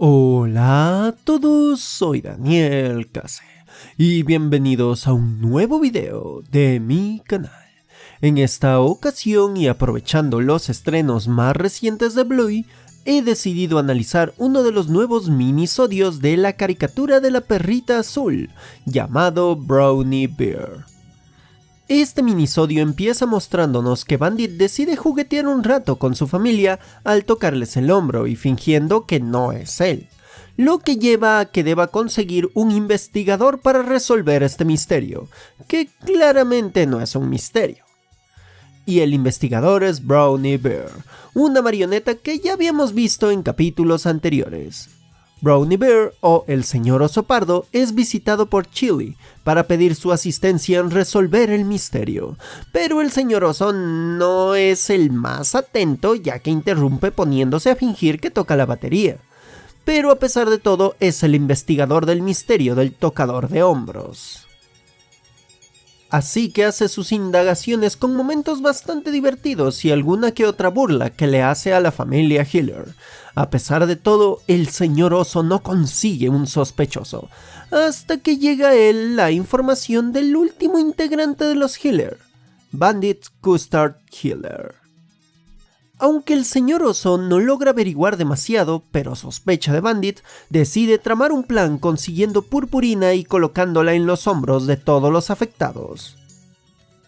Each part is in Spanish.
Hola a todos, soy Daniel Case y bienvenidos a un nuevo video de mi canal. En esta ocasión y aprovechando los estrenos más recientes de Bluey, he decidido analizar uno de los nuevos minisodios de la caricatura de la perrita azul, llamado Brownie Bear. Este minisodio empieza mostrándonos que Bandit decide juguetear un rato con su familia al tocarles el hombro y fingiendo que no es él, lo que lleva a que deba conseguir un investigador para resolver este misterio, que claramente no es un misterio. Y el investigador es Brownie Bear, una marioneta que ya habíamos visto en capítulos anteriores. Brownie Bear, o el señor oso pardo, es visitado por Chili para pedir su asistencia en resolver el misterio, pero el señor oso no es el más atento, ya que interrumpe poniéndose a fingir que toca la batería. Pero a pesar de todo es el investigador del misterio del tocador de hombros. Así que hace sus indagaciones con momentos bastante divertidos y alguna que otra burla que le hace a la familia Hiller. A pesar de todo, el señor oso no consigue un sospechoso, hasta que llega a él la información del último integrante de los Hiller, Bandit Custard Hiller. Aunque el señor oso no logra averiguar demasiado, pero sospecha de Bandit, decide tramar un plan consiguiendo purpurina y colocándola en los hombros de todos los afectados.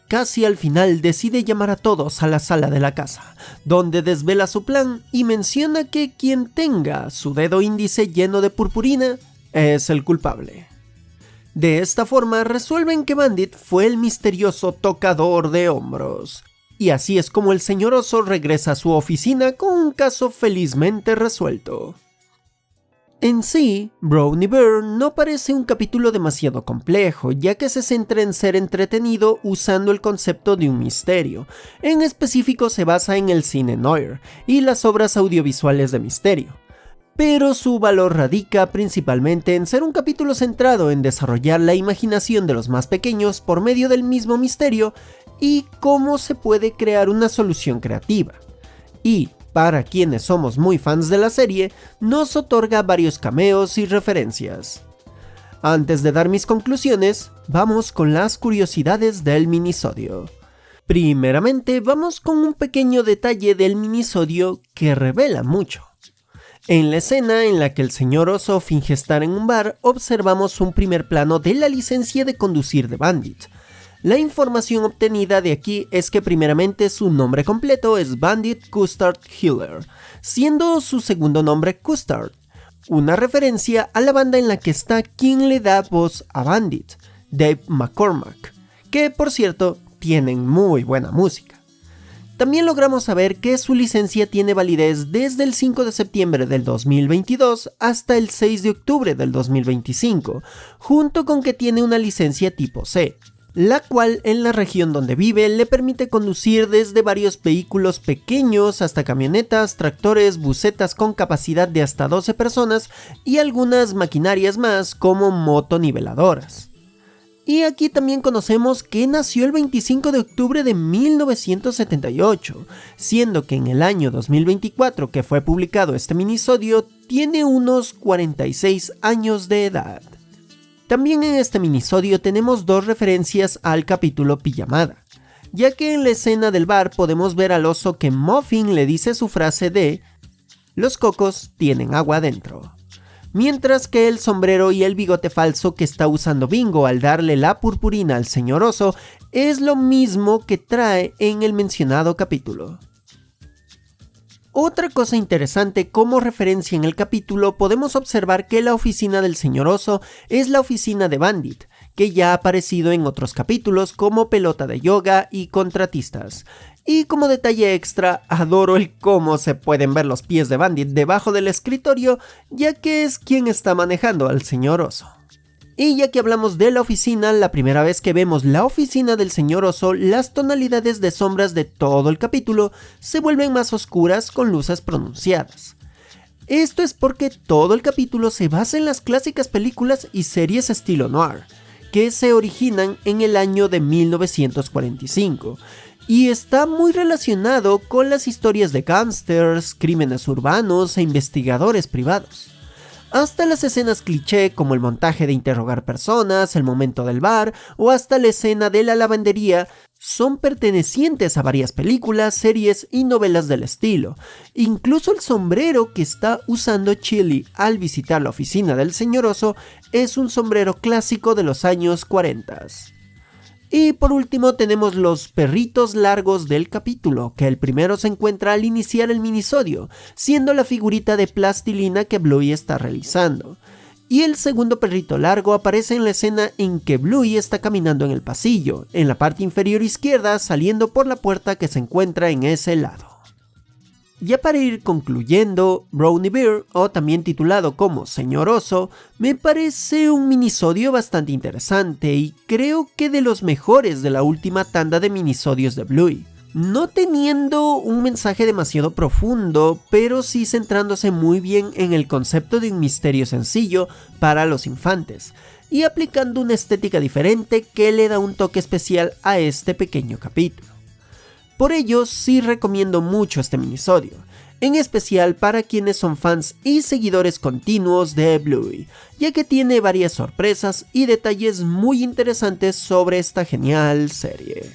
Casi al final decide llamar a todos a la sala de la casa, donde desvela su plan y menciona que quien tenga su dedo índice lleno de purpurina es el culpable. De esta forma resuelven que Bandit fue el misterioso tocador de hombros. Y así es como el señor oso regresa a su oficina con un caso felizmente resuelto. En sí, Brownie Bear no parece un capítulo demasiado complejo, ya que se centra en ser entretenido usando el concepto de un misterio. En específico se basa en el cine noir y las obras audiovisuales de misterio. Pero su valor radica principalmente en ser un capítulo centrado en desarrollar la imaginación de los más pequeños por medio del mismo misterio y cómo se puede crear una solución creativa. Y, para quienes somos muy fans de la serie, nos otorga varios cameos y referencias. Antes de dar mis conclusiones, vamos con las curiosidades del minisodio. Primeramente, vamos con un pequeño detalle del minisodio que revela mucho. En la escena en la que el señor oso finge estar en un bar, observamos un primer plano de la licencia de conducir de Bandit. La información obtenida de aquí es que primeramente su nombre completo es Bandit Custard Hiller, siendo su segundo nombre Custard, una referencia a la banda en la que está quien le da voz a Bandit, Dave McCormack, que por cierto tienen muy buena música. También logramos saber que su licencia tiene validez desde el 5 de septiembre del 2022 hasta el 6 de octubre del 2025, junto con que tiene una licencia tipo C, la cual en la región donde vive le permite conducir desde varios vehículos pequeños hasta camionetas, tractores, busetas con capacidad de hasta 12 personas y algunas maquinarias más como motoniveladoras. Y aquí también conocemos que nació el 25 de octubre de 1978, siendo que en el año 2024 que fue publicado este minisodio tiene unos 46 años de edad. También en este minisodio tenemos dos referencias al capítulo Pijamada, ya que en la escena del bar podemos ver al oso que Muffin le dice su frase de "los cocos tienen agua adentro", mientras que el sombrero y el bigote falso que está usando Bingo al darle la purpurina al señor oso es lo mismo que trae en el mencionado capítulo. Otra cosa interesante, como referencia en el capítulo podemos observar que la oficina del señor oso es la oficina de Bandit, que ya ha aparecido en otros capítulos como pelota de yoga y contratistas. Y como detalle extra, adoro el cómo se pueden ver los pies de Bandit debajo del escritorio, ya que es quien está manejando al señor oso. Y ya que hablamos de la oficina, la primera vez que vemos la oficina del señor oso, las tonalidades de sombras de todo el capítulo se vuelven más oscuras con luces pronunciadas. Esto es porque todo el capítulo se basa en las clásicas películas y series estilo noir, que se originan en el año de 1945, y está muy relacionado con las historias de gángsters, crímenes urbanos e investigadores privados. hasta las escenas cliché como el montaje de interrogar personas, el momento del bar o hasta la escena de la lavandería, son pertenecientes a varias películas, series y novelas del estilo. Incluso el sombrero que está usando Chili al visitar la oficina del señor Oso es un sombrero clásico de los años 40. Y por último tenemos los perritos largos del capítulo, que el primero se encuentra al iniciar el minisodio, siendo la figurita de plastilina que Bluey está realizando. Y el segundo perrito largo aparece en la escena en que Bluey está caminando en el pasillo, en la parte inferior izquierda, saliendo por la puerta que se encuentra en ese lado. Ya para ir concluyendo, Brownie Bear, o también titulado como Señor Oso, me parece un minisodio bastante interesante y creo que de los mejores de la última tanda de minisodios de Bluey. No teniendo un mensaje demasiado profundo, pero sí centrándose muy bien en el concepto de un misterio sencillo para los infantes, y aplicando una estética diferente que le da un toque especial a este pequeño capítulo. Por ello, sí recomiendo mucho este minisodio, en especial para quienes son fans y seguidores continuos de Bluey, ya que tiene varias sorpresas y detalles muy interesantes sobre esta genial serie.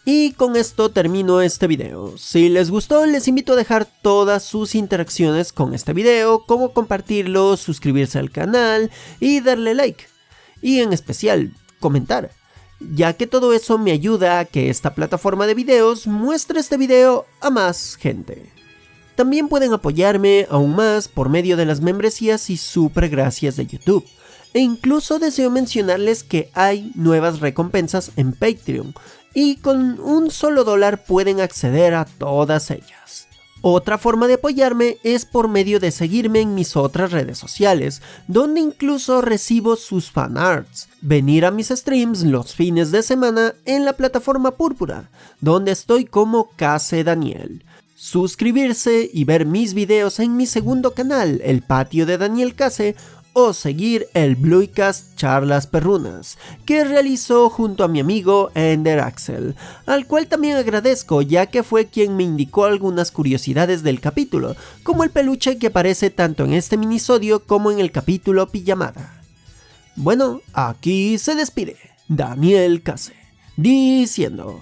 Y con esto termino este video. Si les gustó, les invito a dejar todas sus interacciones con este video, como compartirlo, suscribirse al canal y darle like. Y en especial, comentar, ya que todo eso me ayuda a que esta plataforma de videos muestre este video a más gente. También pueden apoyarme aún más por medio de las membresías y super gracias de YouTube. E incluso deseo mencionarles que hay nuevas recompensas en Patreon, y con un solo $1 pueden acceder a todas ellas. Otra forma de apoyarme es por medio de seguirme en mis otras redes sociales, donde incluso recibo sus fanarts, venir a mis streams los fines de semana en la plataforma Púrpura, donde estoy como Case Daniel, suscribirse y ver mis videos en mi segundo canal, El Patio de Daniel Case, o seguir el Blueycast Charlas Perrunas, que realizó junto a mi amigo Ender Axel, al cual también agradezco ya que fue quien me indicó algunas curiosidades del capítulo, como el peluche que aparece tanto en este minisodio como en el capítulo Pijamada. Bueno, aquí se despide Daniel Case, diciendo: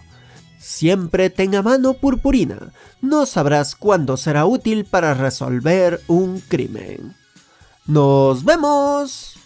siempre ten a mano purpurina, no sabrás cuándo será útil para resolver un crimen. ¡Nos vemos!